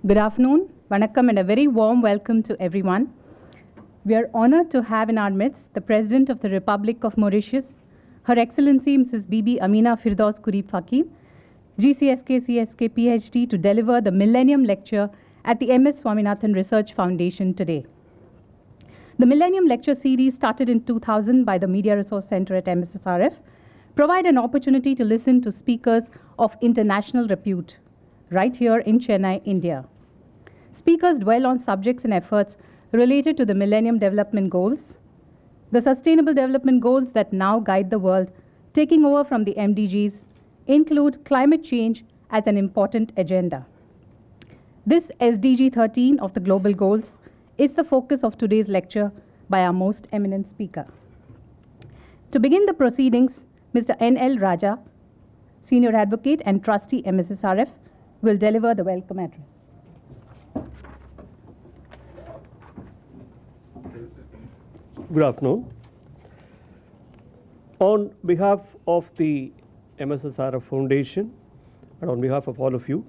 Good afternoon, Vanakkam, and a very warm welcome to everyone. We are honored to have in our midst the President of the Republic of Mauritius, Her Excellency Mrs. Bibi Amina Firdaus Gharib Fakim, GCSK CSK PhD, to deliver the Millennium Lecture at the MS Swaminathan Research Foundation today. The Millennium Lecture Series, started in 2000 by the Media Resource Center at MSSRF, provide an opportunity to listen to speakers of international repute right here in Chennai, India. Speakers dwell on subjects and efforts related to the Millennium Development Goals, the Sustainable Development Goals that now guide the world, taking over from the MDGs, include climate change as an important agenda. This SDG 13 of the Global Goals is the focus of today's lecture by our most eminent speaker. To begin the proceedings, Mr. N.L. Raja, Senior Advocate and Trustee MSSRF, will deliver the welcome address. Good afternoon. On behalf of the MSSRF Foundation and on behalf of all of you,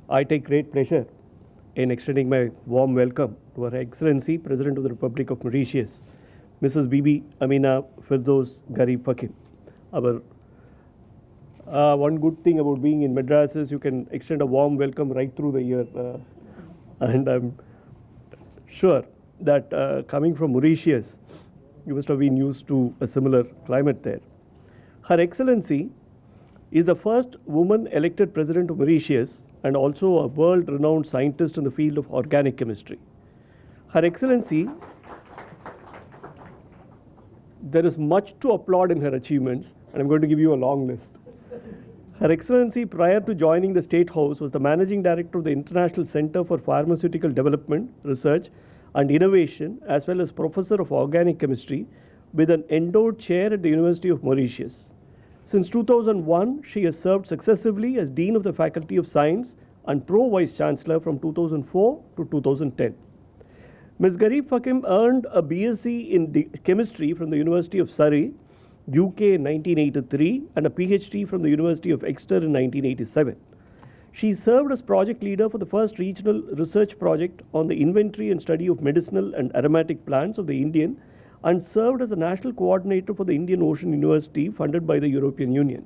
I take great pleasure in extending my warm welcome to Her Excellency President of the Republic of Mauritius, Mrs. Bibi Amina Firdaus Gharib Fakim. One good thing about being in Madras is you can extend a warm welcome right through the year, and I'm sure that coming from Mauritius, you must have been used to a similar climate there. Her Excellency is the first woman elected President of Mauritius and also a world-renowned scientist in the field of organic chemistry. Her Excellency, there is much to applaud in her achievements, and I'm going to give you a long list. Her Excellency, prior to joining the State House, was the Managing Director of the International Center for Pharmaceutical Development, Research and Innovation, as well as Professor of Organic Chemistry with an endowed chair at the University of Mauritius. Since 2001, she has served successively as Dean of the Faculty of Science and Pro-Vice Chancellor from 2004 to 2010. Ms. Gharib Fakim earned a BSc in Chemistry from the University of Surrey, UK in 1983, and a PhD from the University of Exeter in 1987. She served as project leader for the first regional research project on the inventory and study of medicinal and aromatic plants of the Indian, and served as the national coordinator for the Indian Ocean University funded by the European Union.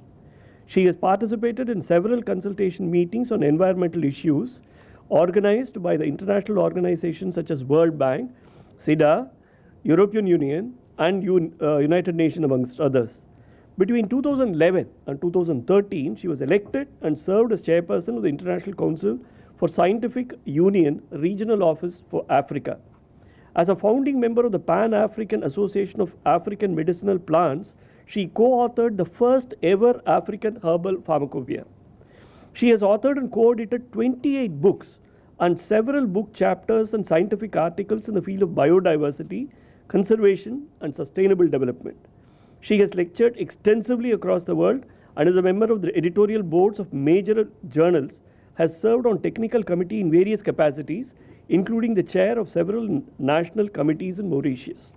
She has participated in several consultation meetings on environmental issues organized by the international organizations such as World Bank, SIDA, European Union, and United Nations, amongst others. Between 2011 and 2013, she was elected and served as chairperson of the International Council for Scientific Union Regional Office for Africa. As a founding member of the Pan-African Association of African Medicinal Plants, she co-authored the first ever African herbal pharmacopoeia. She has authored and co-edited 28 books and several book chapters and scientific articles in the field of biodiversity, conservation, and sustainable development. She has lectured extensively across the world and is a member of the editorial boards of major journals, has served on technical committee in various capacities, including the chair of several national committees in Mauritius.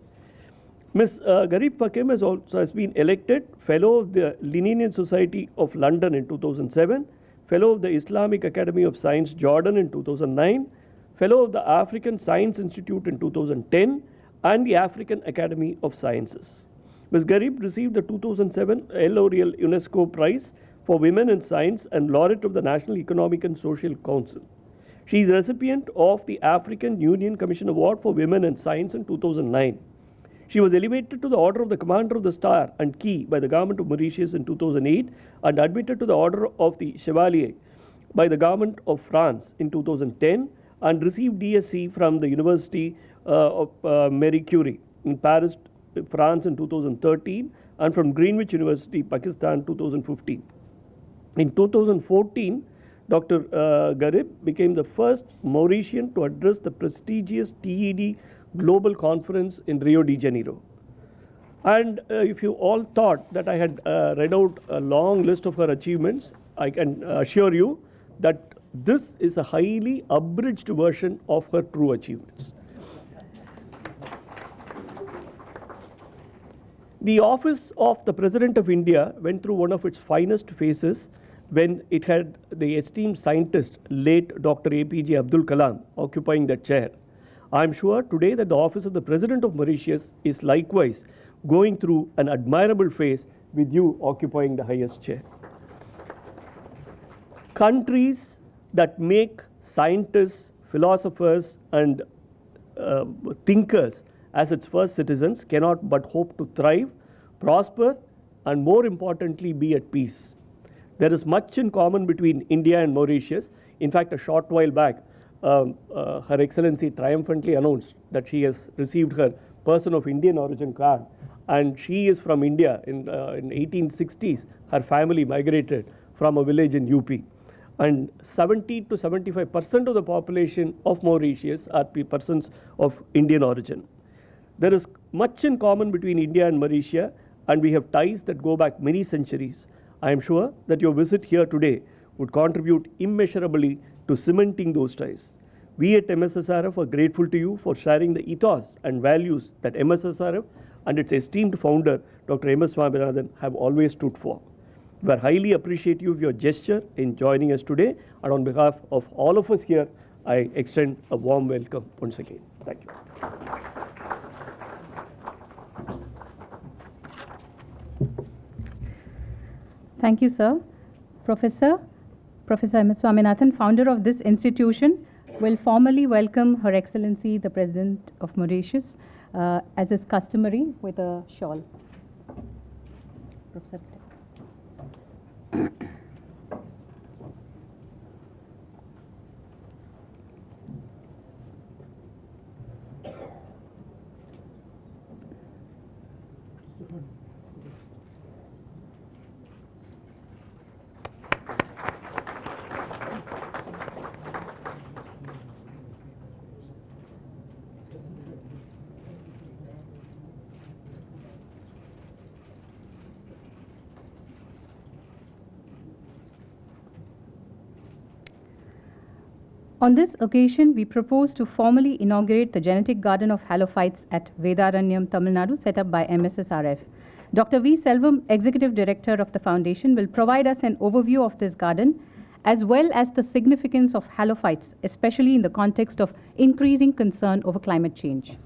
Ms. Gharib Fakim has been elected Fellow of the Linnean Society of London in 2007, Fellow of the Islamic Academy of Science Jordan in 2009, Fellow of the African Science Institute in 2010, and the African Academy of Sciences. Ms. Gharib received the 2007 L'Oreal UNESCO Prize for Women in Science and laureate of the National Economic and Social Council. She is recipient of the African Union Commission Award for Women in Science in 2009. She was elevated to the Order of the Commander of the Star and Key by the Government of Mauritius in 2008 and admitted to the Order of the Chevalier by the Government of France in 2010 and received DSc from the University of Marie Curie in Paris, France in 2013 and from Greenwich University, Pakistan 2015. In 2014, Dr. Gharib became the first Mauritian to address the prestigious TED Global Conference in Rio de Janeiro. And if you all thought that I had read out a long list of her achievements, I can assure you that this is a highly abridged version of her true achievements. The office of the President of India went through one of its finest phases when it had the esteemed scientist, late Dr. APJ Abdul Kalam, occupying that chair. I'm sure today that the office of the President of Mauritius is likewise going through an admirable phase with you occupying the highest chair. Countries that make scientists, philosophers, and thinkers as its first citizens cannot but hope to thrive, prosper, and more importantly, be at peace. There is much in common between India and Mauritius. In fact, a short while back, Her Excellency triumphantly announced that she has received her Person of Indian Origin card, and she is from India. In 1860s, her family migrated from a village in UP. And 70 to 75% of the population of Mauritius are persons of Indian origin. There is much in common between India and Mauritius, and we have ties that go back many centuries. I am sure that your visit here today would contribute immeasurably to cementing those ties. We at MSSRF are grateful to you for sharing the ethos and values that MSSRF and its esteemed founder, Dr. M.S. Swaminathan, have always stood for. We are highly appreciative of your gesture in joining us today, and on behalf of all of us here, I extend a warm welcome once again. Thank you. Thank you, sir. Professor M.S. Swaminathan, founder of this institution, will formally welcome Her Excellency, the President of Mauritius, as is customary, with a shawl. Professor. On this occasion, we propose to formally inaugurate the Genetic Garden of Halophytes at Vedaranyam, Tamil Nadu, set up by MSSRF. Dr. V. Selvam, Executive Director of the Foundation, will provide us an overview of this garden, as well as the significance of halophytes, especially in the context of increasing concern over climate change.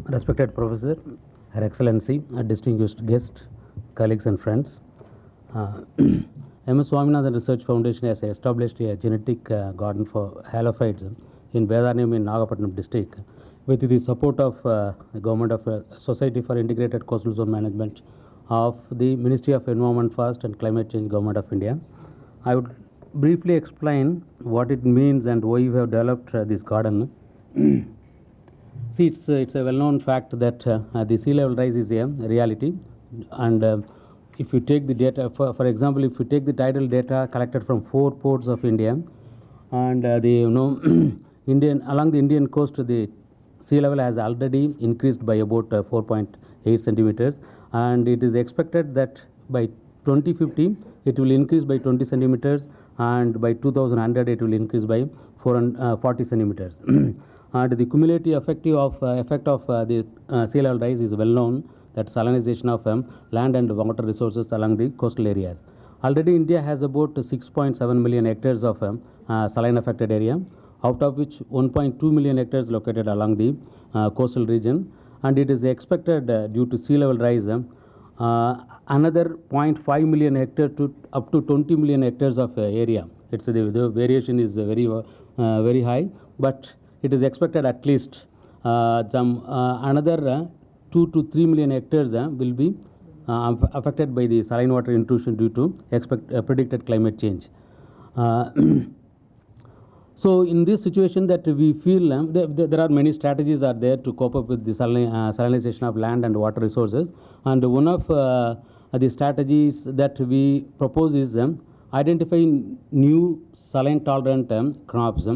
Respected Professor, Her Excellency, a distinguished guest, colleagues and friends. M.S. Swaminathan Research Foundation has established a genetic garden for halophytes in Vedaranyam in Nagapattinam district with the support of the Government of Society for Integrated Coastal Zone Management of the Ministry of Environment First and Climate Change, Government of India. I would briefly explain what it means and why we have developed this garden. See, it's a well-known fact that the sea level rise is a reality, and if you take the data, for example, if you take the tidal data collected from 4 ports of India, and along the Indian coast, the sea level has already increased by about 4.8 centimeters, and it is expected that by 2050 it will increase by 20 centimeters, and by 2100 it will increase by 40 centimeters. And the cumulative effect of the sea level rise is well known, that salinization of land and water resources along the coastal areas. Already India has about 6.7 million hectares of saline affected area, out of which 1.2 million hectares located along the coastal region, and it is expected due to sea level rise another 0.5 million hectares to up to 20 million hectares of area. It's the variation is very high, but it is expected at least another 2 to 3 million hectares will be affected by the saline water intrusion due to predicted climate change. So in this situation that we feel there are many strategies are there to cope up with the salinization of land and water resources, and one of the strategies that we propose is identifying new saline tolerant crops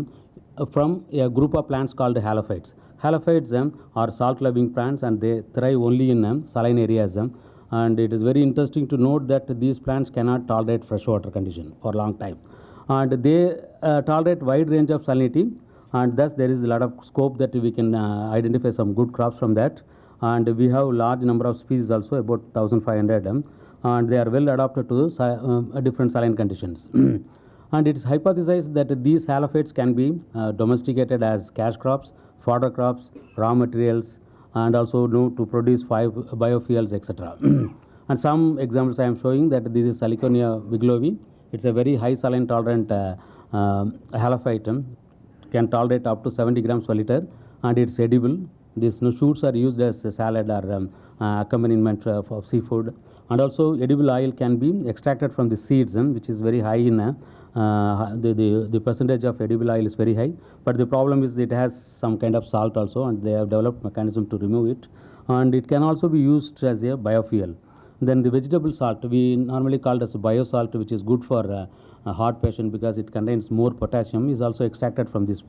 from a group of plants called halophytes. Halophytes are salt-loving plants, and they thrive only in saline areas. And it is very interesting to note that these plants cannot tolerate freshwater condition for a long time. and they tolerate wide range of salinity, and thus there is a lot of scope that we can identify some good crops from that. And we have large number of species also, about 1,500, and they are well adapted to different saline conditions. And it is hypothesized that these halophytes can be domesticated as cash crops, fodder crops, raw materials, and also to produce biofuels, etc. And some examples I am showing that this is Saliconia wiglovi. It's a very high saline tolerant halophyte, can tolerate up to 70 grams per liter, and it's edible. These shoots are used as a salad or accompaniment of seafood. And also edible oil can be extracted from the seeds, which is very high in the percentage of edible oil is very high. But the problem is it has some kind of salt also, and they have developed mechanism to remove it. And it can also be used as a biofuel. Then the vegetable salt, we normally called as biosalt, which is good for a heart patient because it contains more potassium, is also extracted from this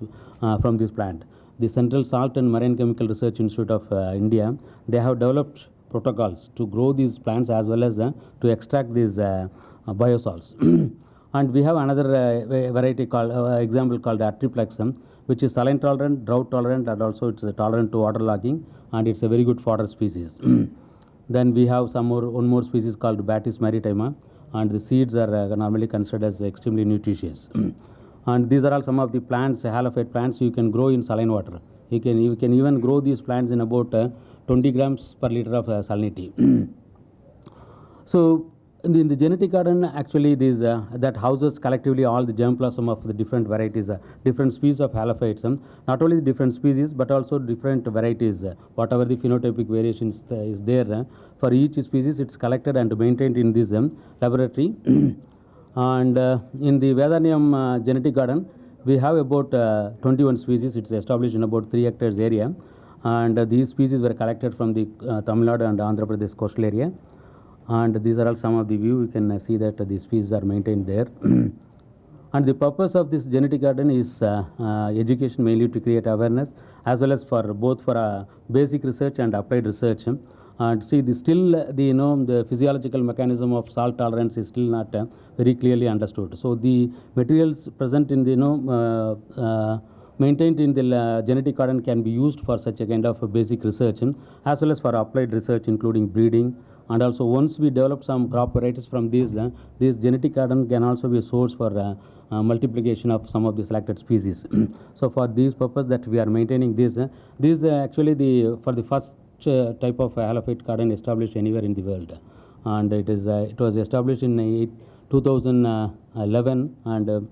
plant. The Central Salt and Marine Chemical Research Institute of India, they have developed protocols to grow these plants as well as to extract these biosalts. And we have another variety called example called Atriplex, which is saline tolerant, drought tolerant, and also it's tolerant to waterlogging, and it's a very good fodder species. Then we have one more species called Batis maritima, and the seeds are normally considered as extremely nutritious. And these are all some of the plants, halophyte plants you can grow in saline water. You can even grow these plants in about 20 grams per liter of salinity. So in the genetic garden, actually these that houses collectively all the germplasm of the different varieties, different species of halophytes. Not only the different species but also different varieties. Whatever the phenotypic variations is there, for each species it's collected and maintained in this laboratory. And in the Vedanium genetic garden, we have about 21 species. It's established in about 3 hectares area, and these species were collected from the Tamil Nadu and Andhra Pradesh coastal area. And these are all some of the view. You can see that the species are maintained there. And the purpose of this genetic garden is education, mainly to create awareness, as well as for both for basic research and applied research. And see, the physiological mechanism of salt tolerance is still not very clearly understood. So the materials present in the maintained in the genetic garden can be used for such a kind of basic research, as well as for applied research, including breeding. And also once we develop some crop varieties from these genetic garden can also be a source for multiplication of some of the selected species. So for this purpose that we are maintaining this actually for the first type of halophyte garden established anywhere in the world. And it was established in 2011, and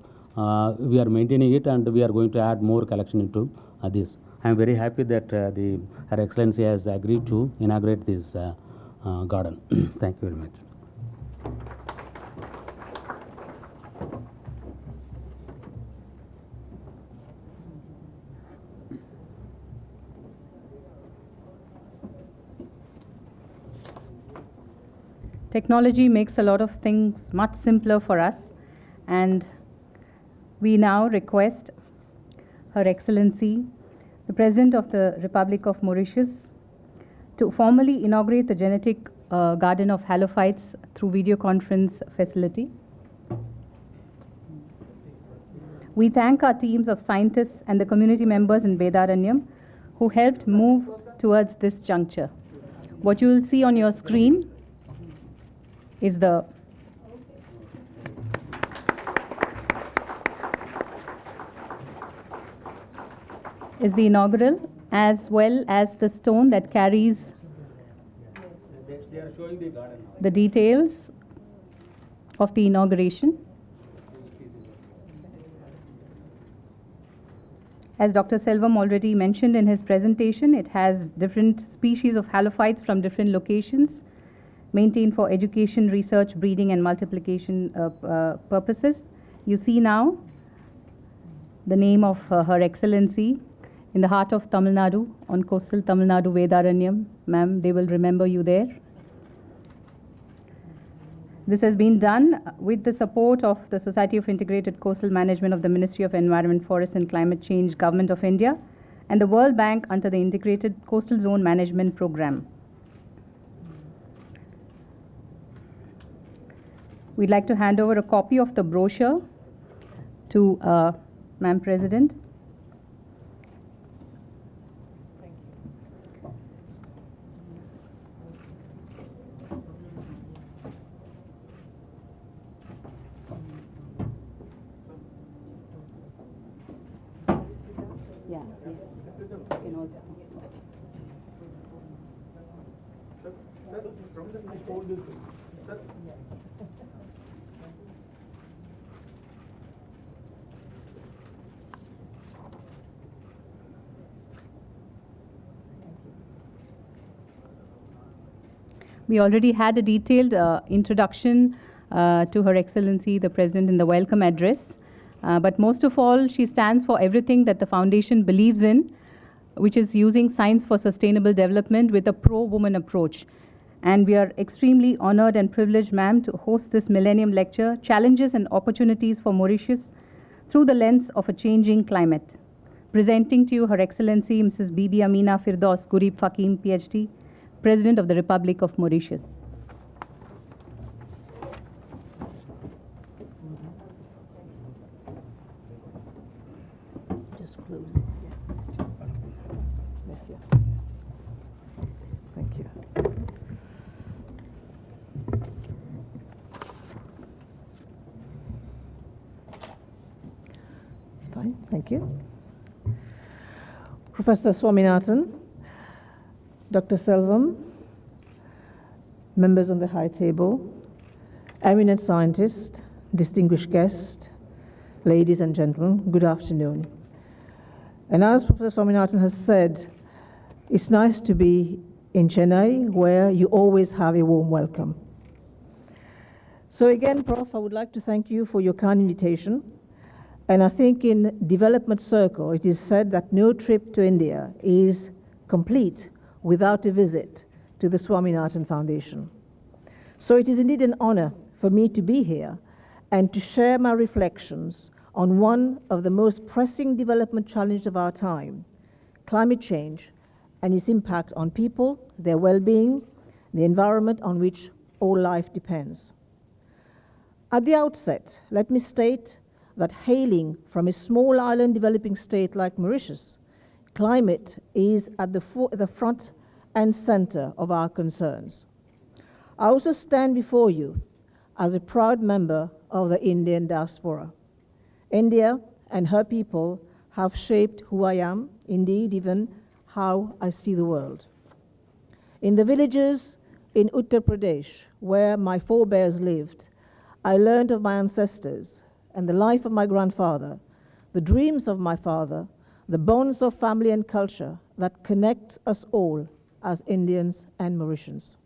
we are maintaining it, and we are going to add more collection into this. I am very happy that Her Excellency has agreed to inaugurate this garden. Thank you very much. Technology makes a lot of things much simpler for us, and we now request Her Excellency, the President of the Republic of Mauritius, to formally inaugurate the genetic garden of halophytes through video conference facility. We thank our teams of scientists and the community members in Vedaranyam who helped move towards this juncture. What you will see on your screen is the inaugural, as well as the stone that carries They are showing the garden now. the details of the inauguration. As Dr. Selvam already mentioned in his presentation, it has different species of halophytes from different locations, maintained for education, research, breeding, and multiplication purposes. You see now the name of Her Excellency in the heart of Tamil Nadu, on coastal Tamil Nadu, Vedaranyam. Ma'am, they will remember you there. This has been done with the support of the Society of Integrated Coastal Management of the Ministry of Environment, Forest and Climate Change, Government of India, and the World Bank under the Integrated Coastal Zone Management Program. We'd like to hand over a copy of the brochure to Madam President. Yeah, We already had a detailed introduction to Her Excellency, the President, in the welcome address. But most of all, she stands for everything that the Foundation believes in, which is using science for sustainable development with a pro-woman approach. And we are extremely honored and privileged, ma'am, to host this Millennium Lecture, Challenges and Opportunities for Mauritius through the lens of a changing climate. Presenting to you Her Excellency, Mrs. Bibi Amina Firdaus Gurib Fakim, PhD, President of the Republic of Mauritius. Just close it. Yes, yes, yes. Thank you. It's fine. Thank you. Professor Swaminathan, Dr. Selvam, members on the high table, eminent scientists, distinguished guests, ladies and gentlemen, good afternoon. And as Professor Swaminathan has said, it's nice to be in Chennai, where you always have a warm welcome. So again, Prof, I would like to thank you for your kind invitation. And I think in development circle, it is said that no trip to India is complete without a visit to the Swaminathan Foundation. So it is indeed an honor for me to be here and to share my reflections on one of the most pressing development challenges of our time, climate change and its impact on people, their well-being, the environment on which all life depends. At the outset, let me state that hailing from a small island developing state like Mauritius, climate is at the front and center of our concerns. I also stand before you as a proud member of the Indian diaspora. India and her people have shaped who I am, indeed even how I see the world. In the villages in Uttar Pradesh, where my forebears lived, I learned of my ancestors and the life of my grandfather, the dreams of my father, the bonds of family and culture that connect us all as Indians and Mauritians.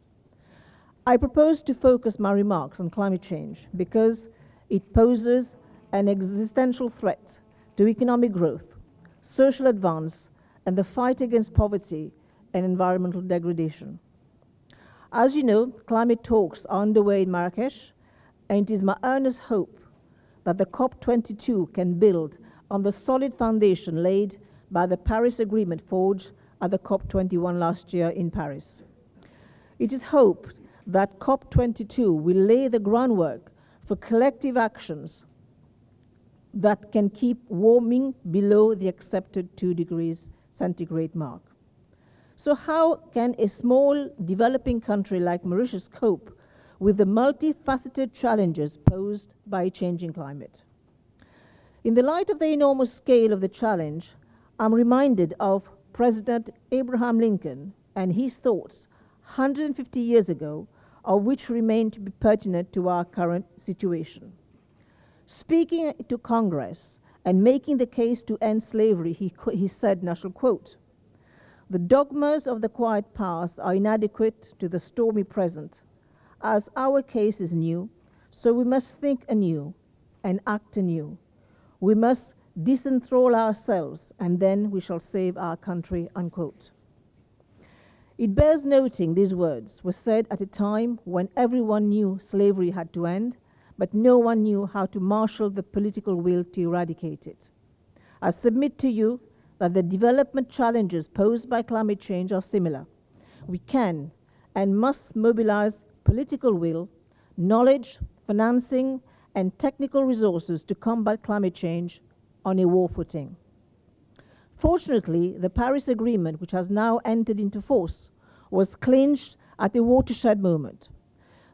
I propose to focus my remarks on climate change because it poses an existential threat to economic growth, social advance, and the fight against poverty and environmental degradation. As you know, climate talks are underway in Marrakesh, and it is my earnest hope that the COP22 can build on the solid foundation laid by the Paris Agreement forged at the COP21 last year in Paris. It is hoped that COP22 will lay the groundwork for collective actions that can keep warming below the accepted 2 degrees centigrade mark. So how can a small developing country like Mauritius cope with the multifaceted challenges posed by a changing climate? In the light of the enormous scale of the challenge, I'm reminded of President Abraham Lincoln and his thoughts 150 years ago, of which remain to be pertinent to our current situation. Speaking to Congress and making the case to end slavery, he said, and I shall quote, "The dogmas of the quiet past are inadequate to the stormy present. As our case is new, so we must think anew and act anew. We must disenthrall ourselves, and then we shall save our country," unquote. It bears noting these words were said at a time when everyone knew slavery had to end, but no one knew how to marshal the political will to eradicate it. I submit to you that the development challenges posed by climate change are similar. We can and must mobilize political will, knowledge, financing, and technical resources to combat climate change on a war footing. Fortunately, the Paris Agreement, which has now entered into force, was clinched at a watershed moment.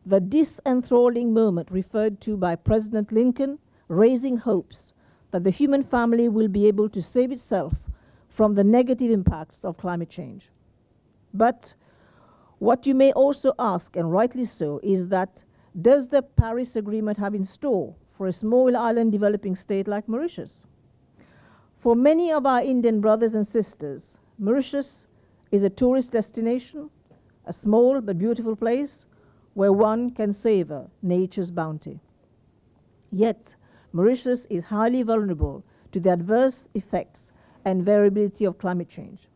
The disenthralling moment referred to by President Lincoln, raising hopes that the human family will be able to save itself from the negative impacts of climate change. But what you may also ask, and rightly so, is that does the Paris Agreement have in store for a small island developing state like Mauritius? For many of our Indian brothers and sisters, Mauritius is a tourist destination, a small but beautiful place where one can savor nature's bounty. Yet, Mauritius is highly vulnerable to the adverse effects and variability of climate change.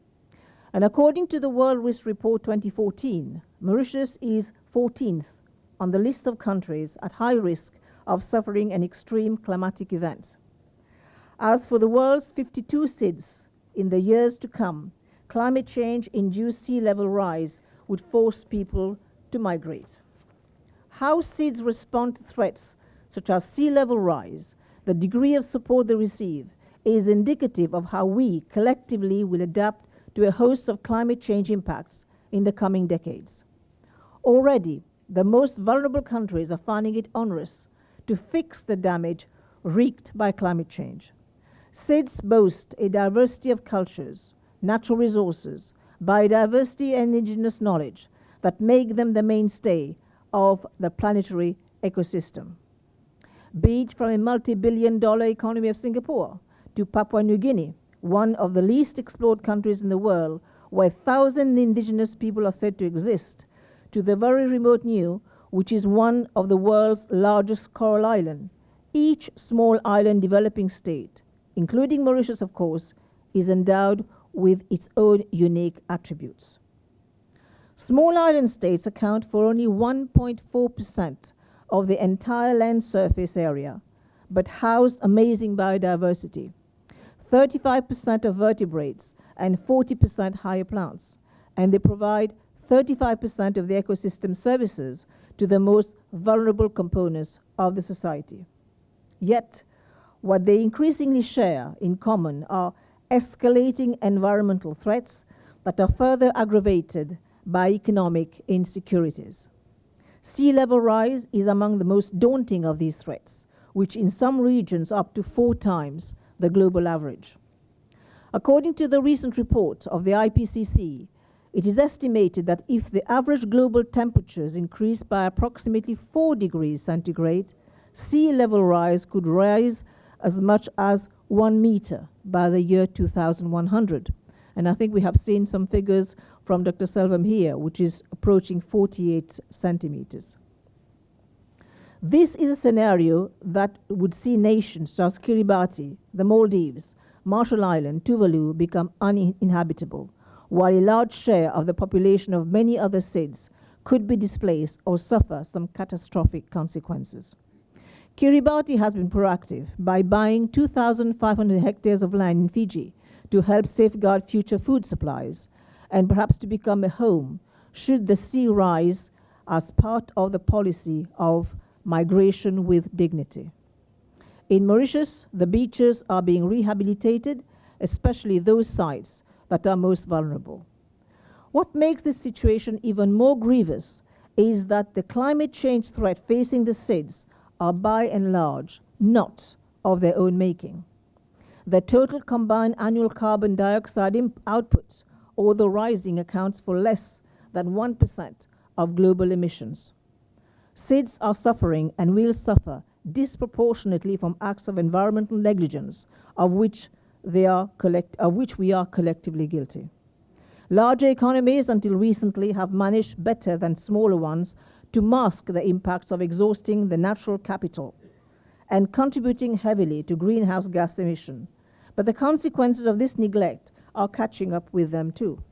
And according to the World Risk Report 2014, Mauritius is 14th on the list of countries at high risk of suffering an extreme climatic event. As for the world's 52 SIDS, in the years to come, climate change-induced sea level rise would force people to migrate. How SIDS respond to threats such as sea level rise, the degree of support they receive, is indicative of how we collectively will adapt to a host of climate change impacts in the coming decades. Already, the most vulnerable countries are finding it onerous to fix the damage wreaked by climate change. SIDS boast a diversity of cultures, natural resources, biodiversity, and indigenous knowledge that make them the mainstay of the planetary ecosystem. Be it from a multi-billion-dollar economy of Singapore to Papua New Guinea, one of the least explored countries in the world, where 1,000 indigenous people are said to exist, to the very remote Niue, which is one of the world's largest coral islands. Each small island developing state, including Mauritius, of course, is endowed with its own unique attributes. Small island states account for only 1.4% of the entire land surface area, but house amazing biodiversity, 35% of vertebrates and 40% higher plants, and they provide 35% of the ecosystem services to the most vulnerable components of the society. Yet, what they increasingly share in common are escalating environmental threats that are further aggravated by economic insecurities. Sea level rise is among the most daunting of these threats, which in some regions up to 4 times the global average. According to the recent report of the IPCC, it is estimated that if the average global temperatures increase by approximately 4 degrees centigrade, sea level rise could rise as much as 1 meter by the year 2100. And I think we have seen some figures from Dr. Selvam here, which is approaching 48 centimeters. This is a scenario that would see nations such as Kiribati, the Maldives, Marshall Island, Tuvalu become uninhabitable, while a large share of the population of many other SIDS could be displaced or suffer some catastrophic consequences. Kiribati has been proactive by buying 2,500 hectares of land in Fiji to help safeguard future food supplies and perhaps to become a home should the sea rise as part of the policy of migration with dignity. In Mauritius, the beaches are being rehabilitated, especially those sites that are most vulnerable. What makes this situation even more grievous is that the climate change threat facing the SIDS are by and large not of their own making. The total combined annual carbon dioxide output, although rising, accounts for less than 1% of global emissions. SIDS are suffering and will suffer disproportionately from acts of environmental negligence of which we are collectively guilty. Larger economies until recently have managed better than smaller ones to mask the impacts of exhausting the natural capital and contributing heavily to greenhouse gas emission. But the consequences of this neglect are catching up with them too.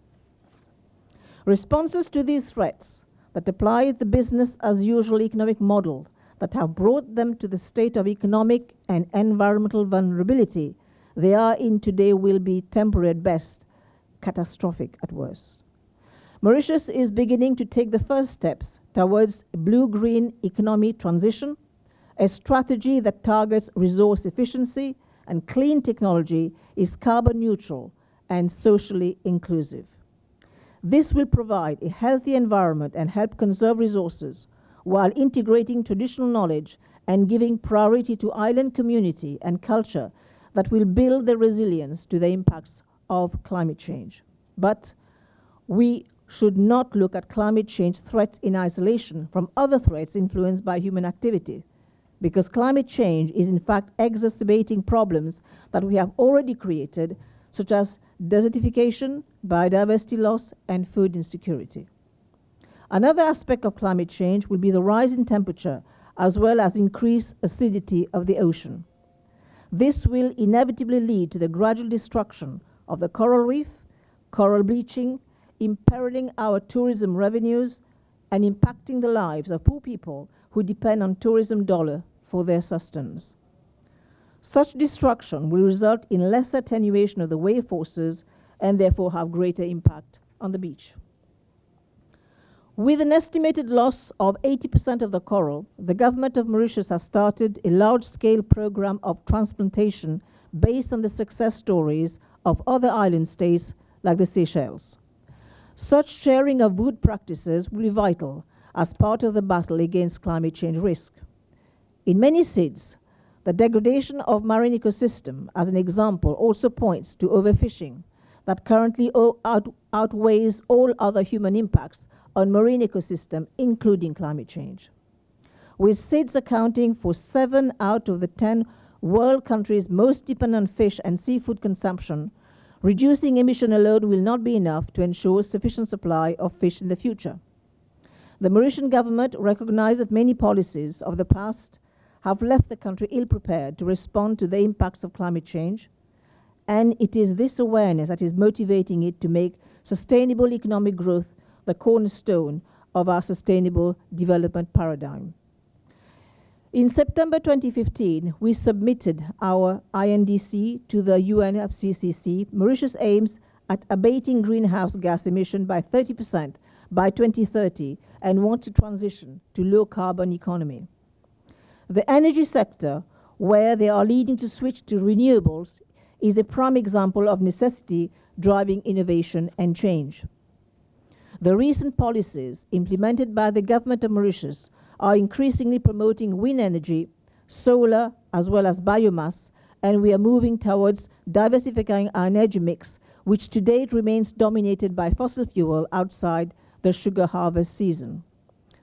Responses to these threats that apply the business as usual economic model that have brought them to the state of economic and environmental vulnerability they are in today will be temporary at best, catastrophic at worst. Mauritius is beginning to take the first steps towards a blue-green economy transition, A strategy that targets resource efficiency and clean technology is carbon neutral and socially inclusive. This will provide a healthy environment and help conserve resources while integrating traditional knowledge and giving priority to island community and culture that will build the resilience to the impacts of climate change. But we should not look at climate change threats in isolation from other threats influenced by human activity, because climate change is in fact exacerbating problems that we have already created, such as desertification, biodiversity loss, and food insecurity. Another aspect of climate change will be the rise in temperature, as well as increased acidity of the ocean. This will inevitably lead to the gradual destruction of the coral reef, coral bleaching, imperiling our tourism revenues, and impacting the lives of poor people who depend on tourism dollar for their sustenance. Such destruction will result in less attenuation of the wave forces and therefore have greater impact on the beach. With an estimated loss of 80% of the coral, the government of Mauritius has started a large-scale program of transplantation based on the success stories of other island states like the Seychelles. Such sharing of good practices will be vital as part of the battle against climate change risk. In many SIDS, the degradation of marine ecosystem, as an example, also points to overfishing that currently outweighs all other human impacts on marine ecosystem, including climate change. With SIDS accounting for 7 out of the 10 world countries most dependent on fish and seafood consumption, reducing emission alone will not be enough to ensure sufficient supply of fish in the future. The Mauritian government recognized that many policies of the past have left the country ill-prepared to respond to the impacts of climate change, and it is this awareness that is motivating it to make sustainable economic growth the cornerstone of our sustainable development paradigm. In September 2015, we submitted our INDC to the UNFCCC. Mauritius aims at abating greenhouse gas emission by 30% by 2030 and wants to transition to low-carbon economy. The energy sector, where they are leading to switch to renewables, is a prime example of necessity driving innovation and change. The recent policies implemented by the government of Mauritius are increasingly promoting wind energy, solar, as well as biomass, and we are moving towards diversifying our energy mix, which to date remains dominated by fossil fuel outside the sugar harvest season.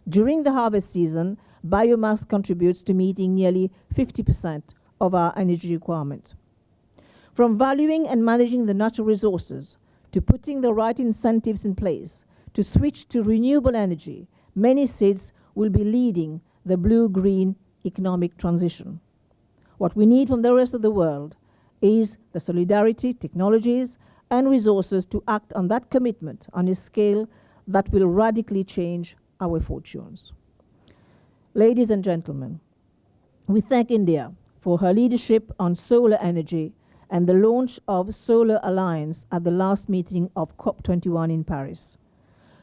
During the harvest season, biomass contributes to meeting nearly 50% of our energy requirement. From valuing and managing the natural resources, to putting the right incentives in place, to switch to renewable energy, many SIDS will be leading the blue-green economic transition. What we need from the rest of the world is the solidarity, technologies, and resources to act on that commitment on a scale that will radically change our fortunes. Ladies and gentlemen, we thank India for her leadership on solar energy and the launch of Solar Alliance at the last meeting of COP21 in Paris.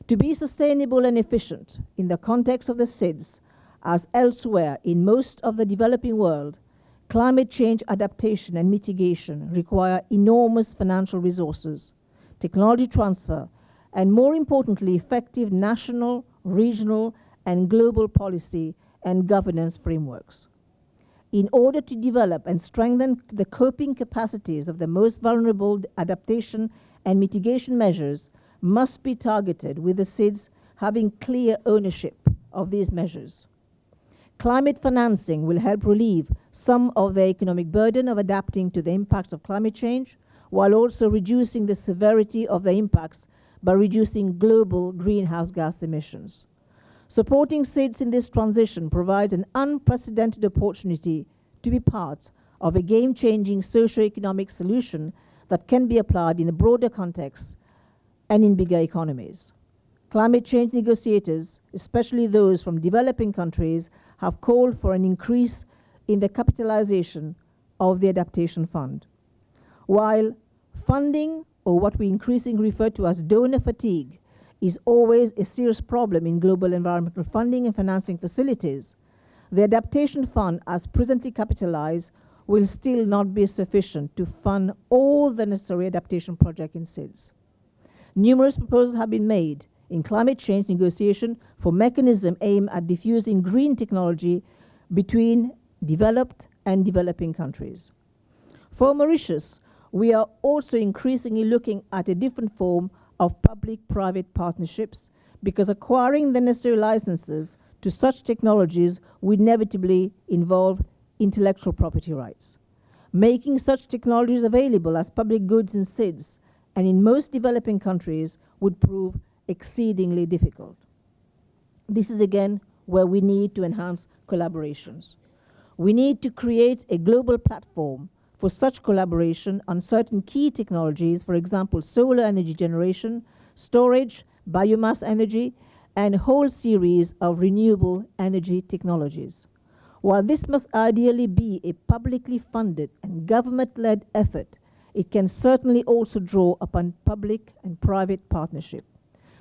To be sustainable and efficient in the context of the SIDS, as elsewhere in most of the developing world, climate change adaptation and mitigation require enormous financial resources, technology transfer, and more importantly, effective national, regional, and global policy and governance frameworks. In order to develop and strengthen the coping capacities of the most vulnerable, adaptation and mitigation measures must be targeted, with the SIDS having clear ownership of these measures. Climate financing will help relieve some of the economic burden of adapting to the impacts of climate change, while also reducing the severity of the impacts by reducing global greenhouse gas emissions. Supporting SIDS in this transition provides an unprecedented opportunity to be part of a game-changing socio-economic solution that can be applied in a broader context and in bigger economies. Climate change negotiators, especially those from developing countries, have called for an increase in the capitalization of the Adaptation Fund. While funding, or what we increasingly refer to as donor fatigue, is always a serious problem in global environmental funding and financing facilities, The adaptation fund, as presently capitalized, will still not be sufficient to fund all the necessary adaptation projects in SIDS. Numerous proposals have been made in climate change negotiation for mechanism aimed at diffusing green technology between developed and developing countries. For Mauritius, we are also increasingly looking at a different form of public-private partnerships because acquiring the necessary licenses to such technologies would inevitably involve intellectual property rights. Making such technologies available as public goods in SIDS and in most developing countries would prove exceedingly difficult. This is again where we need to enhance collaborations. We need to create a global platform for such collaboration on certain key technologies, for example, solar energy generation, storage, biomass energy, and a whole series of renewable energy technologies. While this must ideally be a publicly funded and government-led effort, it can certainly also draw upon public and private partnership.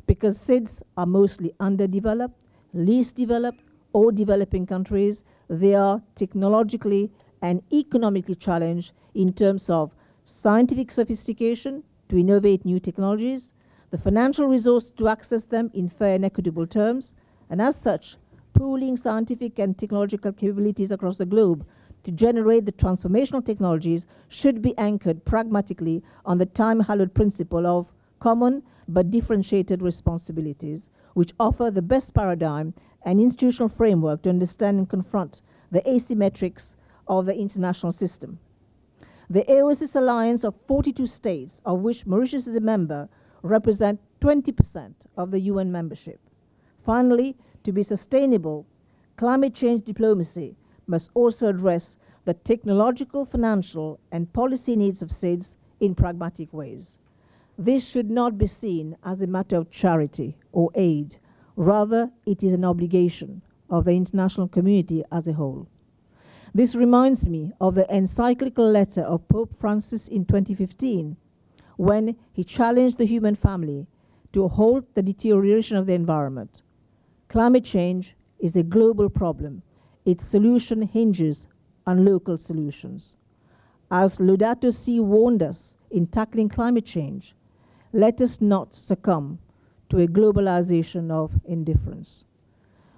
Because SIDS are mostly underdeveloped, least developed, or developing countries, they are technologically and economically challenged in terms of scientific sophistication to innovate new technologies, the financial resource to access them in fair and equitable terms, and as such, pooling scientific and technological capabilities across the globe to generate the transformational technologies should be anchored pragmatically on the time-hallowed principle of common but differentiated responsibilities, which offer the best paradigm and institutional framework to understand and confront the asymmetrics of the international system. The AOSIS alliance of 42 states, of which Mauritius is a member, represent 20% of the UN membership. Finally, to be sustainable, climate change diplomacy must also address the technological, financial, and policy needs of SIDS in pragmatic ways. This should not be seen as a matter of charity or aid. Rather, it is an obligation of the international community as a whole. This reminds me of the encyclical letter of Pope Francis in 2015, when he challenged the human family to halt the deterioration of the environment. Climate change is a global problem. Its solution hinges on local solutions. As Laudato Si warned us in tackling climate change, let us not succumb to a globalization of indifference.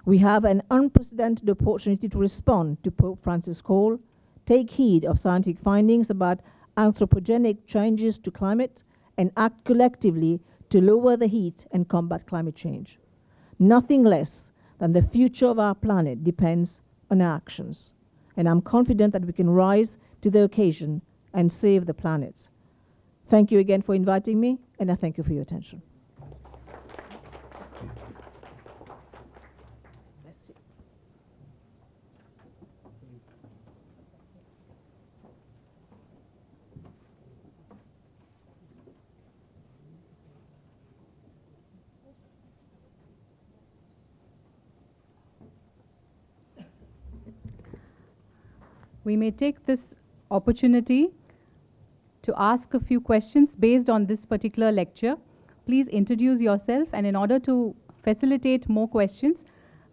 We have an unprecedented opportunity to respond to Pope Francis' call, take heed of scientific findings about anthropogenic changes to climate, and act collectively to lower the heat and combat climate change. Nothing less than the future of our planet depends on our actions. And I'm confident that we can rise to the occasion and save the planet. Thank you again for inviting me, and I thank you for your attention. We may take this opportunity to ask a few questions based on this particular lecture. Please introduce yourself, and in order to facilitate more questions,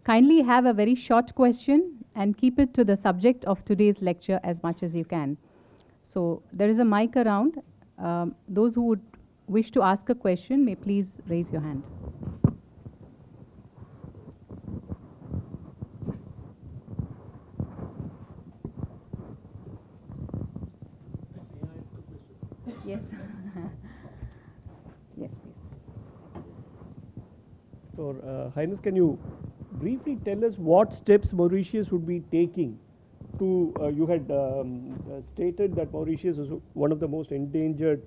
kindly have a very short question and keep it to the subject of today's lecture as much as you can. So there is a mic around. Those who would wish to ask a question may please raise your hand. Yes. Yes, please. So, Highness, can you briefly tell us what steps Mauritius would be taking to, you had stated that Mauritius is one of the most endangered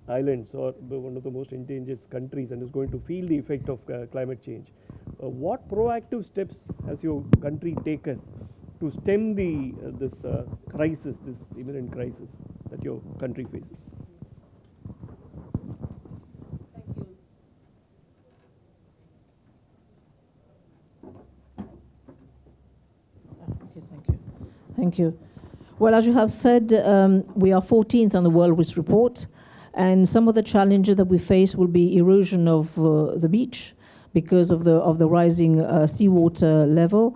islands, or one of the most endangered countries, and is going to feel the effect of climate change. What proactive steps has your country taken to stem this crisis, this imminent crisis that your country faces? Thank you. Well, as you have said, we are 14th on the World Risk Report, and some of the challenges that we face will be erosion of the beach because of the rising seawater level.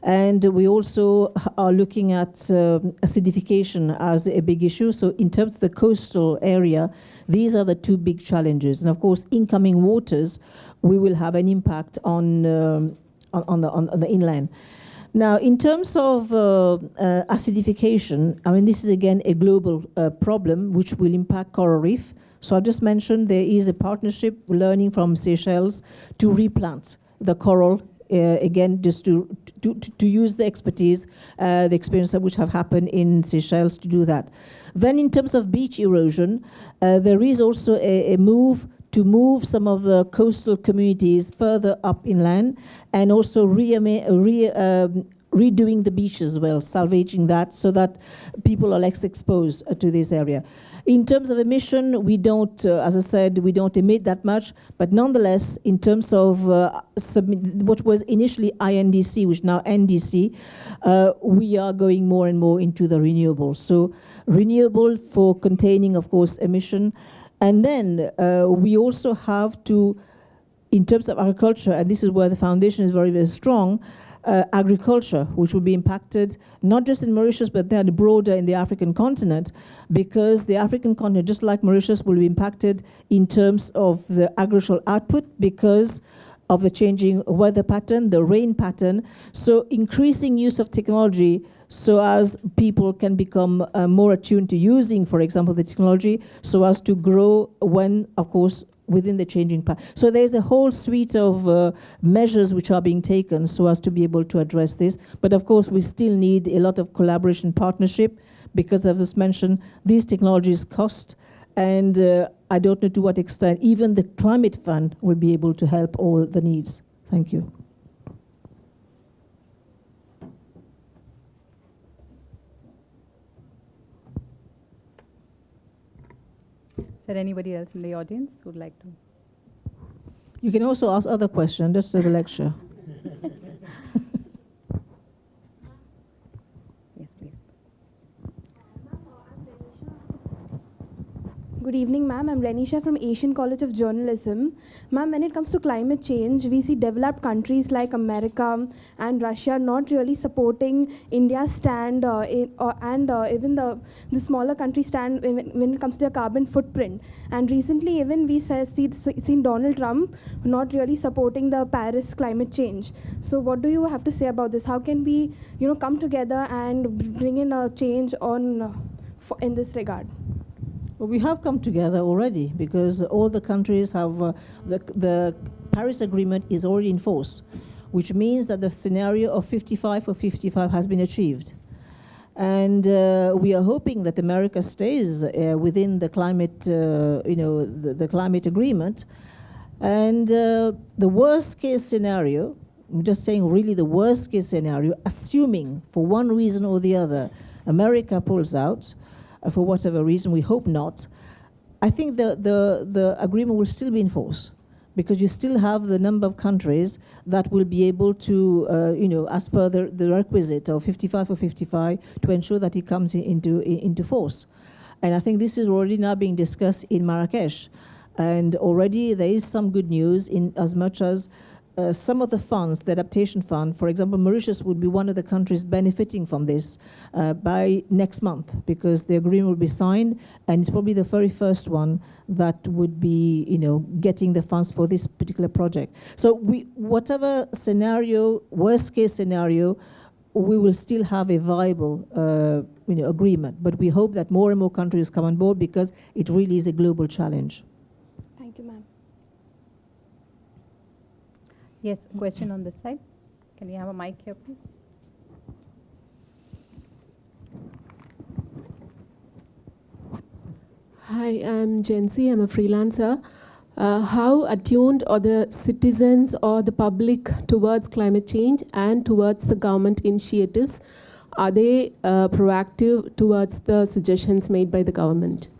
And we also are looking at acidification as a big issue. So in terms of the coastal area, these are the two big challenges. And of course, incoming waters, we will have an impact on the inland. Now, in terms of acidification, I mean, this is again a global problem which will impact coral reef. So I just mentioned there is a partnership learning from Seychelles to replant the coral, again, just to use the expertise, the experience which have happened in Seychelles to do that. Then in terms of beach erosion, there is also a move to move some of the coastal communities further up inland, and also redoing the beaches as well, salvaging that so that people are less exposed to this area. In terms of emission, we don't, as I said, we don't emit that much, but nonetheless, in terms of what was initially INDC, which now NDC, we are going more and more into the renewables. So renewable for containing, of course, emission. And then we also have to, in terms of agriculture, and this is where the foundation is very, very strong, agriculture, which will be impacted not just in Mauritius, but then broader in the African continent, because the African continent, just like Mauritius, will be impacted in terms of the agricultural output because of the changing weather pattern, the rain pattern. So increasing use of technology so as people can become more attuned to using, for example, the technology, so as to grow when, of course, within the changing pattern. So there's a whole suite of measures which are being taken so as to be able to address this. But of course, we still need a lot of collaboration, partnership, because as I just mentioned, these technologies cost, and I don't know to what extent even the climate fund will be able to help all the needs. Thank you. Is there anybody else in the audience who would like to? You can also ask other questions, just to the lecture. Yes, please. Good evening, ma'am. I'm Renisha from Asian College of Journalism. Ma'am, when it comes to climate change, we see developed countries like America and Russia not really supporting India's stand, even the smaller countries stand when it comes to their carbon footprint. And recently, even we seen Donald Trump not really supporting the Paris climate change. So, what do you have to say about this? How can we, come together and bring in a change in this regard? Well, we have come together already because all the countries have, the Paris Agreement is already in force, which means that the scenario of 55 for 55 has been achieved. And we are hoping that America stays within the climate, the climate agreement. And the worst case scenario, I'm just saying really the worst case scenario, assuming for one reason or the other, America pulls out, for whatever reason, we hope not, I think the agreement will still be in force because you still have the number of countries that will be able to, as per the requisite of 55 for 55, to ensure that it comes into force. And I think this is already now being discussed in Marrakesh. And already there is some good news in as much as some of the funds, the adaptation fund, for example, Mauritius would be one of the countries benefiting from this by next month because the agreement will be signed, and it's probably the very first one that would be, getting the funds for this particular project. So whatever scenario, worst case scenario, we will still have a viable, agreement. But we hope that more and more countries come on board because it really is a global challenge. Thank you, ma'am. Yes, a question on this side. Can you have a mic here, please? Hi, I'm Jency. I'm a freelancer. How attuned are the citizens or the public towards climate change and towards the government initiatives? Are they proactive towards the suggestions made by the government?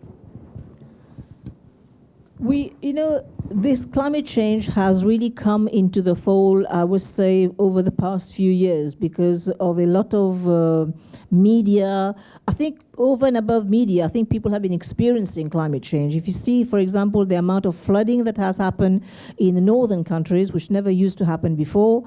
This climate change has really come into the fold, I would say, over the past few years because of a lot of media. I think over and above media, I think people have been experiencing climate change. If you see, for example, the amount of flooding that has happened in the northern countries, which never used to happen before,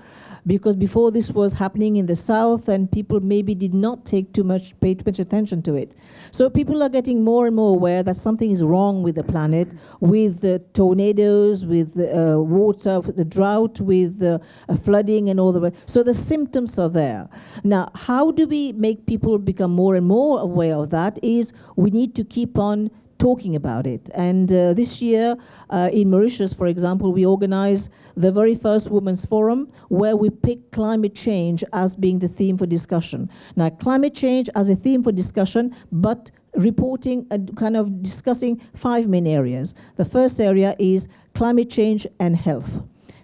because before this was happening in the south and people maybe did not pay too much attention to it. So people are getting more and more aware that something is wrong with the planet, with the tornadoes, with water, the drought, with flooding and all the way. So the symptoms are there. Now, how do we make people become more and more aware of that is we need to keep on talking about it. And this year in Mauritius, for example, we organized the very first Women's Forum where we picked climate change as being the theme for discussion. Now, climate change as a theme for discussion, but reporting and kind of discussing 5 main areas. The first area is climate change and health,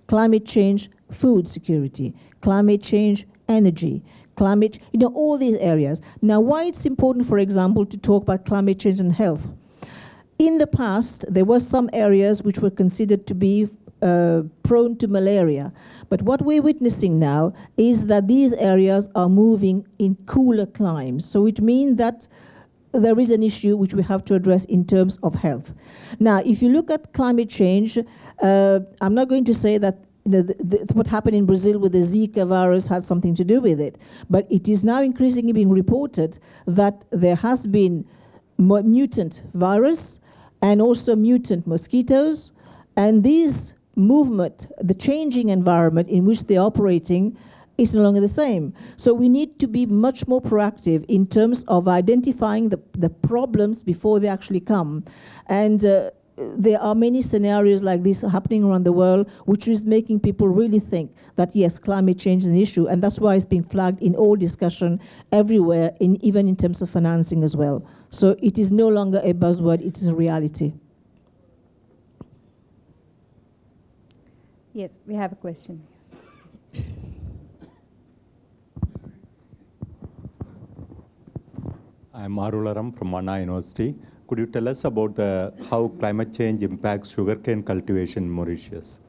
climate change, food security, climate change, energy, climate, all these areas. Now, why it's important, for example, to talk about climate change and health? In the past, there were some areas which were considered to be prone to malaria. But what we're witnessing now is that these areas are moving in cooler climes. So it means that there is an issue which we have to address in terms of health. Now, if you look at climate change, I'm not going to say that what happened in Brazil with the Zika virus had something to do with it. But it is now increasingly being reported that there has been mutant virus and also mutant mosquitoes, and these movement, the changing environment in which they're operating is no longer the same. So we need to be much more proactive in terms of identifying the problems before they actually come. And there are many scenarios like this happening around the world, which is making people really think that, yes, climate change is an issue, and that's why it's being flagged in all discussion everywhere, even in terms of financing as well. So it is no longer a buzzword, it is a reality. Yes, we have a question. I'm Arularam from Anna University. Could you tell us about how climate change impacts sugarcane cultivation in Mauritius?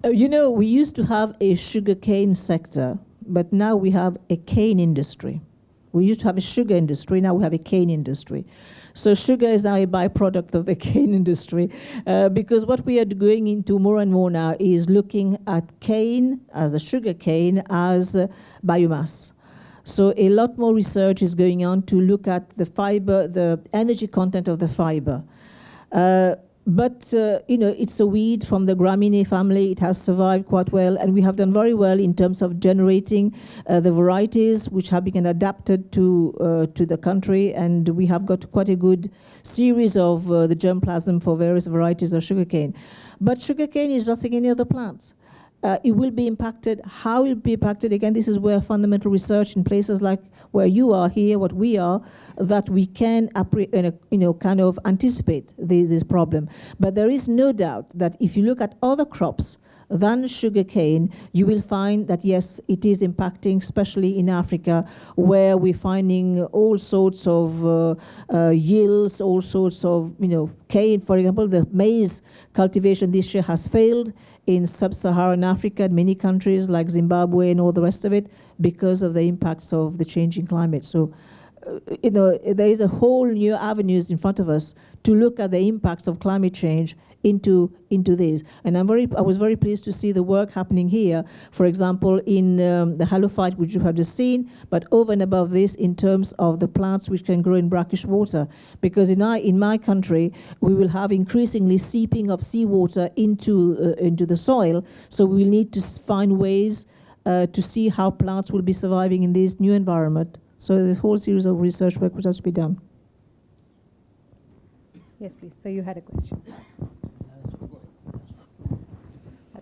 We used to have a sugarcane sector, but now we have a cane industry. We used to have a sugar industry, now we have a cane industry. So sugar is now a byproduct of the cane industry, because what we are going into more and more now is looking at cane, as a sugar cane, as biomass. So a lot more research is going on to look at the fiber, the energy content of the fiber. But it's a weed from the Gramineae family. It has survived quite well, and we have done very well in terms of generating the varieties which have been adapted to the country, and we have got quite a good series of the germplasm for various varieties of sugarcane. But sugarcane is just like any other plant. It will be impacted. How it will be impacted, again, this is where fundamental research in places like where you are here, what we are, that we can kind of anticipate this problem. But there is no doubt that if you look at other crops than sugarcane, you will find that, yes, it is impacting, especially in Africa, where we're finding all sorts of yields, all sorts of, cane, for example, the maize cultivation this year has failed in sub-Saharan Africa, in many countries like Zimbabwe and all the rest of it, because of the impacts of the changing climate. So, there is a whole new avenues in front of us to look at the impacts of climate change into this. And I was very pleased to see the work happening here, for example, in the halophyte, which you have just seen, but over and above this, in terms of the plants which can grow in brackish water. Because in my country, we will have increasingly seeping of seawater into the soil, so we will need to find ways to see how plants will be surviving in this new environment. So there's a whole series of research work which has to be done. Yes, please. So you had a question.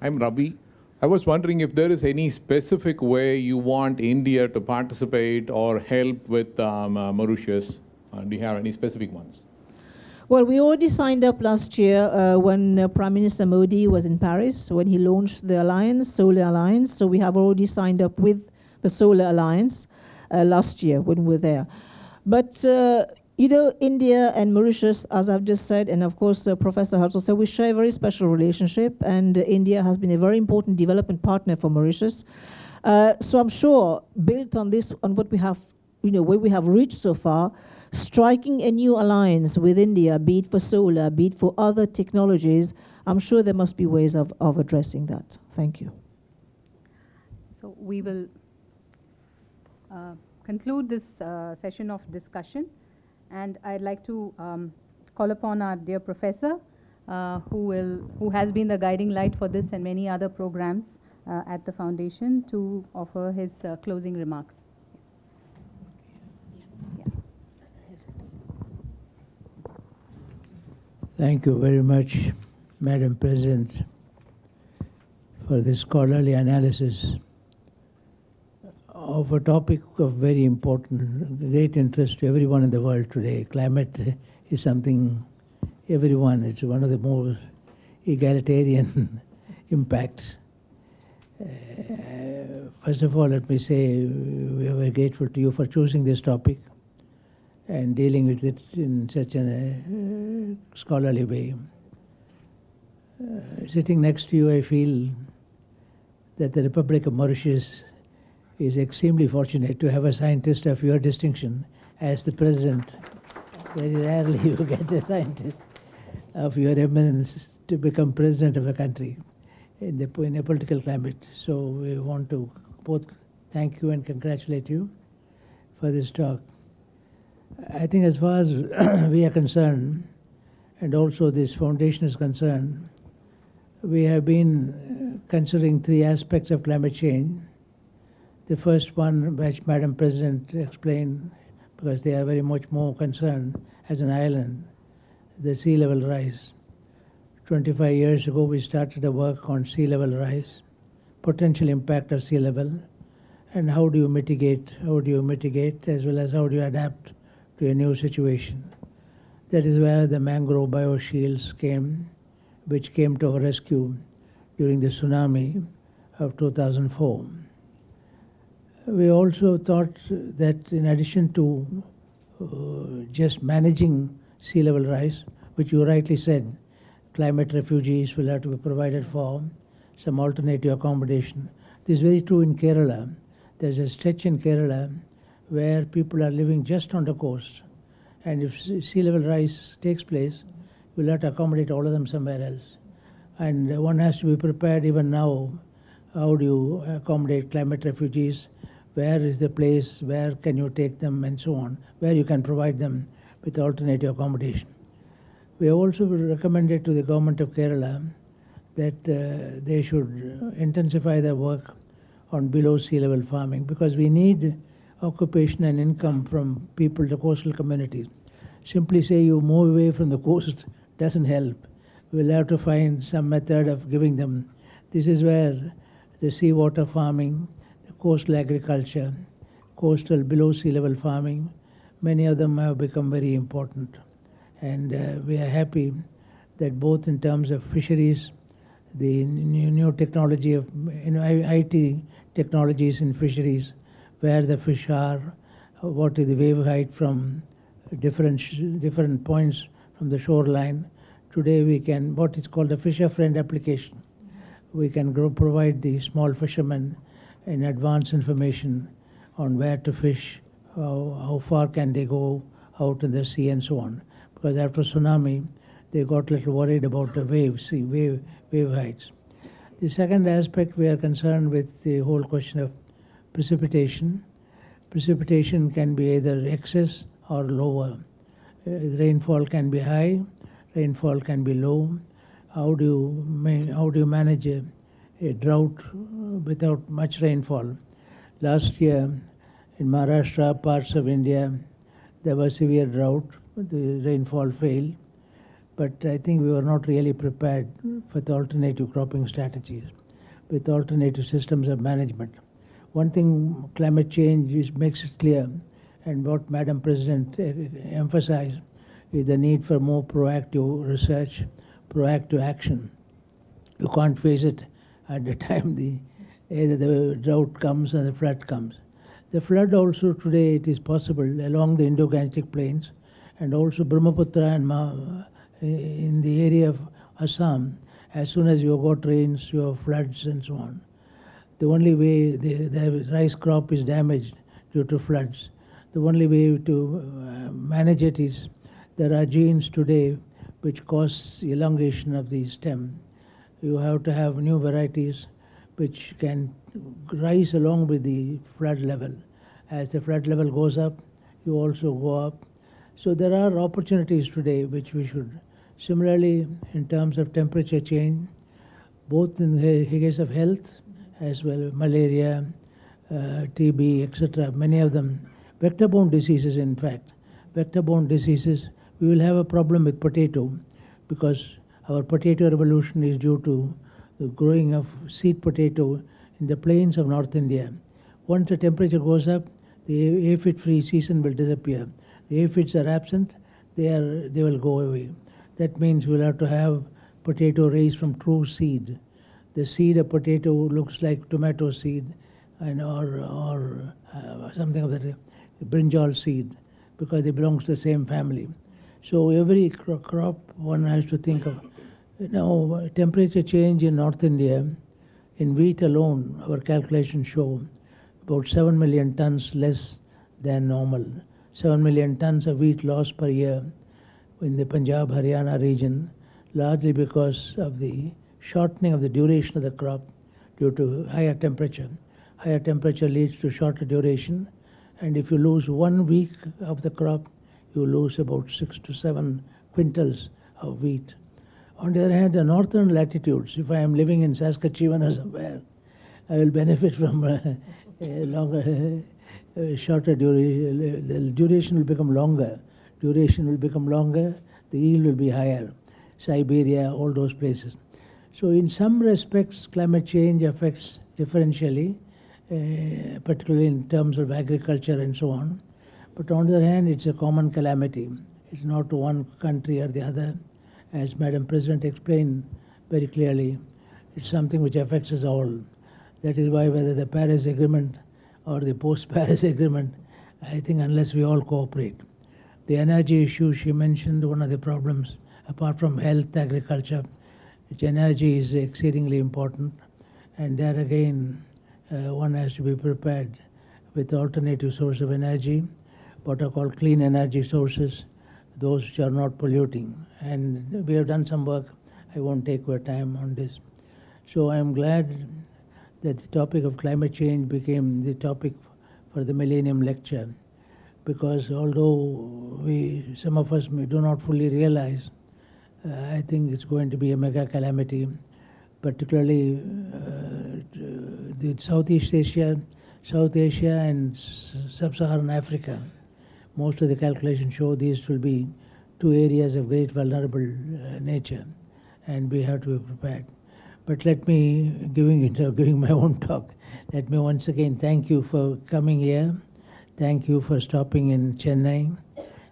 I'm Ravi. I was wondering if there is any specific way you want India to participate or help with Mauritius. Do you have any specific ones? Well, we already signed up last year when Prime Minister Modi was in Paris, when he launched the alliance, Solar Alliance. So we have already signed up with the Solar Alliance last year when we were there. But India and Mauritius, as I've just said, and of course Professor Herzl said, we share a very special relationship, and India has been a very important development partner for Mauritius. So I'm sure, built on this, on what we have, where we have reached so far, striking a new alliance with India, be it for solar, be it for other technologies, I'm sure there must be ways of addressing that. Thank you. So we will conclude this session of discussion, and I'd like to call upon our dear professor, who has been the guiding light for this and many other programs at the foundation, to offer his closing remarks. Thank you very much, Madam President, for this scholarly analysis of a topic of very important, great interest to everyone in the world today. Climate is something everyone, it's one of the more egalitarian impacts. First of all, let me say we are very grateful to you for choosing this topic and dealing with it in such a scholarly way. Sitting next to you, I feel that the Republic of Mauritius is extremely fortunate to have a scientist of your distinction as the president. Very rarely you get a scientist of your eminence to become president of a country in a political climate. So we want to both thank you and congratulate you for this talk. I think as far as we are concerned, and also this foundation is concerned, we have been considering three aspects of climate change. The first one, which Madam President explained, because they are very much more concerned as an island, the sea level rise. 25 years ago, we started the work on sea level rise, potential impact of sea level, and how do you mitigate, as well as how do you adapt to a new situation. That is where the mangrove bioshields came, which came to our rescue during the tsunami of 2004. We also thought that in addition to just managing sea level rise, which you rightly said, climate refugees will have to be provided for, some alternative accommodation. This is very true in Kerala. There's a stretch in Kerala where people are living just on the coast. And if sea level rise takes place, we'll have to accommodate all of them somewhere else. And one has to be prepared even now. How do you accommodate climate refugees? Where is the place? Where can you take them? And so on. Where you can provide them with alternative accommodation. We have also recommended to the government of Kerala that they should intensify their work on below sea level farming, because we need occupation and income from people, the coastal communities. Simply say you move away from the coast doesn't help. We'll have to find some method of giving them. This is where the seawater farming, the coastal agriculture, coastal below sea level farming, many of them have become very important. And we are happy that both in terms of fisheries, the new technology of IT technologies in fisheries, where the fish are, what is the wave height from different points from the shoreline. Today we can, what is called a fisher-friend application. We can provide the small fishermen in advance information on where to fish, how far can they go out in the sea and so on. Because after tsunami, they got a little worried about the wave heights. The second aspect, we are concerned with the whole question of precipitation. Precipitation can be either excess or lower. Rainfall can be high, rainfall can be low. How do you manage a drought without much rainfall? Last year in Maharashtra, parts of India, there was severe drought. The rainfall failed. But I think we were not really prepared with alternative cropping strategies, with alternative systems of management. One thing climate change makes it clear, and what Madam President emphasized, is the need for more proactive research, proactive action. You can't face it at the time either the drought comes or the flood comes. The flood also today, it is possible along the Indo-Gangetic plains, and also Brahmaputra and in the area of Assam. As soon as you got rains, you have floods and so on. The only way the rice crop is damaged due to floods, the only way to manage it is there are genes today which cause elongation of the stem. You have to have new varieties which can rise along with the flood level. As the flood level goes up, you also go up. So there are opportunities today which we should. Similarly, in terms of temperature change, both in the case of health as well, malaria, TB, etc., many of them, vector-borne diseases in fact. Vector-borne diseases, we will have a problem with potato because our potato revolution is due to the growing of seed potato in the plains of North India. Once the temperature goes up, the aphid-free season will disappear. The aphids are absent, they will go away. That means we'll have to have potato raised from true seed. The seed of potato looks like tomato seed and or something of that, brinjal seed, because they belong to the same family. So every crop one has to think of. Now, temperature change in North India, in wheat alone, our calculations show about 7 million tons less than normal. 7 million tons of wheat lost per year in the Punjab, Haryana region, largely because of the shortening of the duration of the crop due to higher temperature. Higher temperature leads to shorter duration, and if you lose 1 week of the crop, you lose about 6 to 7 quintals of wheat. On the other hand, the northern latitudes, if I am living in Saskatchewan or somewhere, I will benefit from a longer, shorter duration. The duration will become longer. Duration will become longer, the yield will be higher. Siberia, all those places. So in some respects, climate change affects differentially, particularly in terms of agriculture and so on. But on the other hand, it's a common calamity. It's not to one country or the other. As Madam President explained very clearly, it's something which affects us all. That is why whether the Paris Agreement or the post-Paris Agreement, I think unless we all cooperate. The energy issue she mentioned, one of the problems, apart from health, agriculture, which energy is exceedingly important. And there again, one has to be prepared with alternative source of energy, what are called clean energy sources, those which are not polluting. And we have done some work. I won't take your time on this. So I am glad that the topic of climate change became the topic for the Millennium Lecture, because although some of us do not fully realize, I think it's going to be a mega calamity, particularly the Southeast Asia, South Asia and Sub-Saharan Africa. Most of the calculations show these will be two areas of great vulnerable nature, and we have to be prepared. But let me, giving my own talk, let me once again thank you for coming here. Thank you for stopping in Chennai,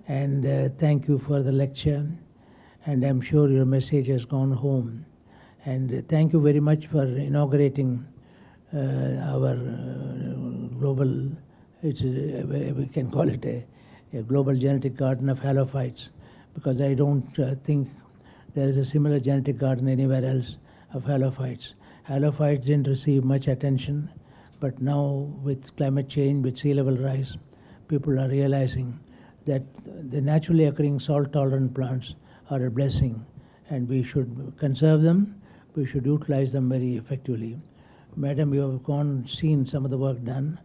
and thank you for the lecture. And I'm sure your message has gone home. And thank you very much for inaugurating our global, we can call it a global genetic garden of halophytes, because I don't think there is a similar genetic garden anywhere else of halophytes. Halophytes didn't receive much attention, but now with climate change, with sea level rise, people are realizing that the naturally occurring salt-tolerant plants are a blessing, and we should conserve them, we should utilize them very effectively. Madam, you have seen some of the work done.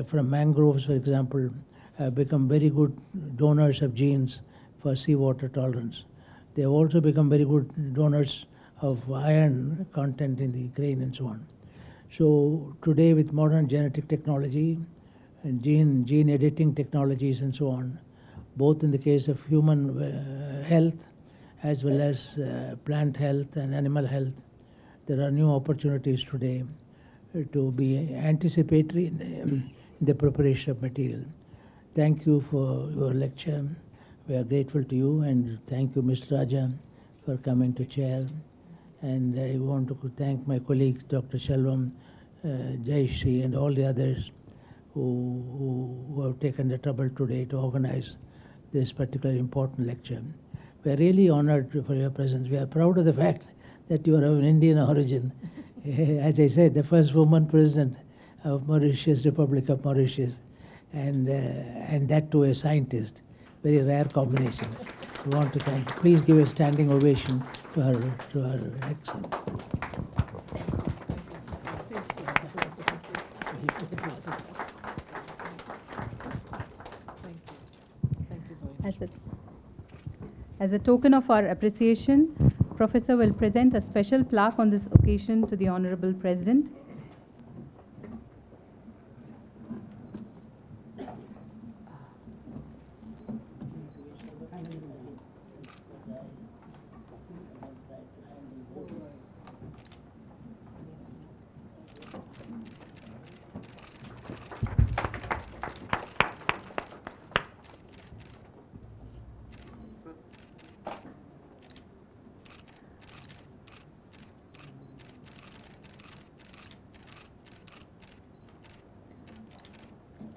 From mangroves, for example, have become very good donors of genes for seawater tolerance. They have also become very good donors of iron content in the grain and so on. So today with modern genetic technology and gene editing technologies and so on, both in the case of human health as well as plant health and animal health, there are new opportunities today to be anticipatory in the preparation of material. Thank you for your lecture. We are grateful to you, and thank you, Mr. Raja, for coming to chair. And I want to thank my colleagues, Dr. Shalvam, Jayashree, and all the others who have taken the trouble today to organize this particular important lecture. We are really honored for your presence. We are proud of the fact that you are of an Indian origin. As I said, the first woman president of Mauritius, Republic of Mauritius. and that to a scientist. Very rare combination. We want to thank. Please give a standing ovation to her excellence. As a token of our appreciation, Professor will present a special plaque on this occasion to the Honorable President.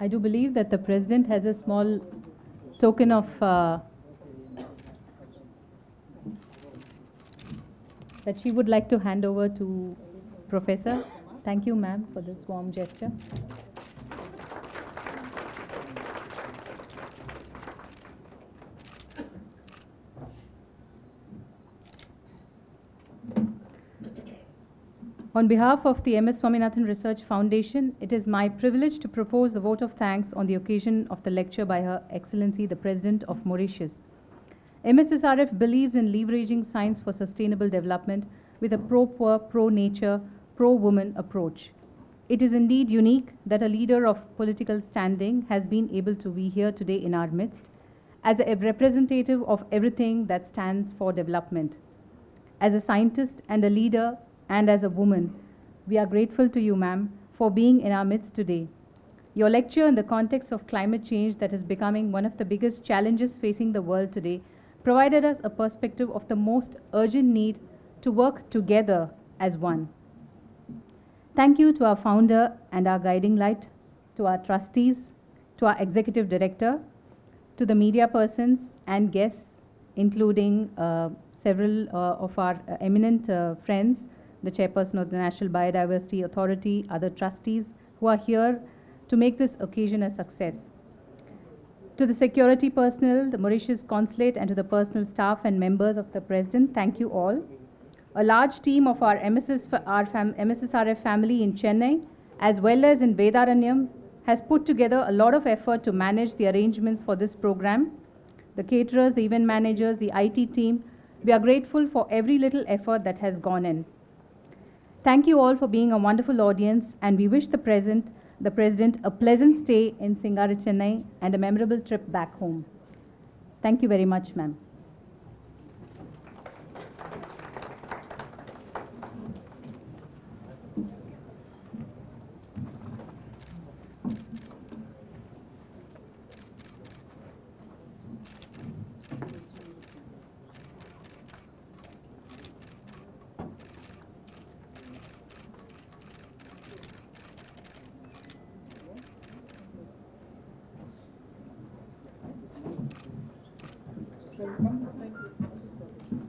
I do believe that the President has a small token of that she would like to hand over to Professor. Thank you, ma'am, for this warm gesture. On behalf of the MS Swaminathan Research Foundation, it is my privilege to propose the vote of thanks on the occasion of the lecture by Her Excellency the President of Mauritius. MSSRF believes in leveraging science for sustainable development with a pro-poor, pro-nature, pro-woman approach. It is indeed unique that a leader of political standing has been able to be here today in our midst as a representative of everything that stands for development. As a scientist and a leader, and as a woman, we are grateful to you, ma'am, for being in our midst today. Your lecture in the context of climate change that is becoming one of the biggest challenges facing the world today provided us a perspective of the most urgent need to work together as one. Thank you to our founder and our guiding light, to our trustees, to our executive director, to the media persons and guests, including several of our eminent friends, the chairperson of the National Biodiversity Authority, other trustees who are here to make this occasion a success. To the security personnel, the Mauritius Consulate, and to the personal staff and members of the President, thank you all. A large team of our MSSRF family in Chennai, as well as in Vedaranyam, has put together a lot of effort to manage the arrangements for this program. The caterers, the event managers, the IT team, we are grateful for every little effort that has gone in. Thank you all for being a wonderful audience, and we wish the President a pleasant stay in Singara, Chennai, and a memorable trip back home. Thank you very much, ma'am.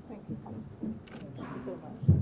Thank you. Thank you so much.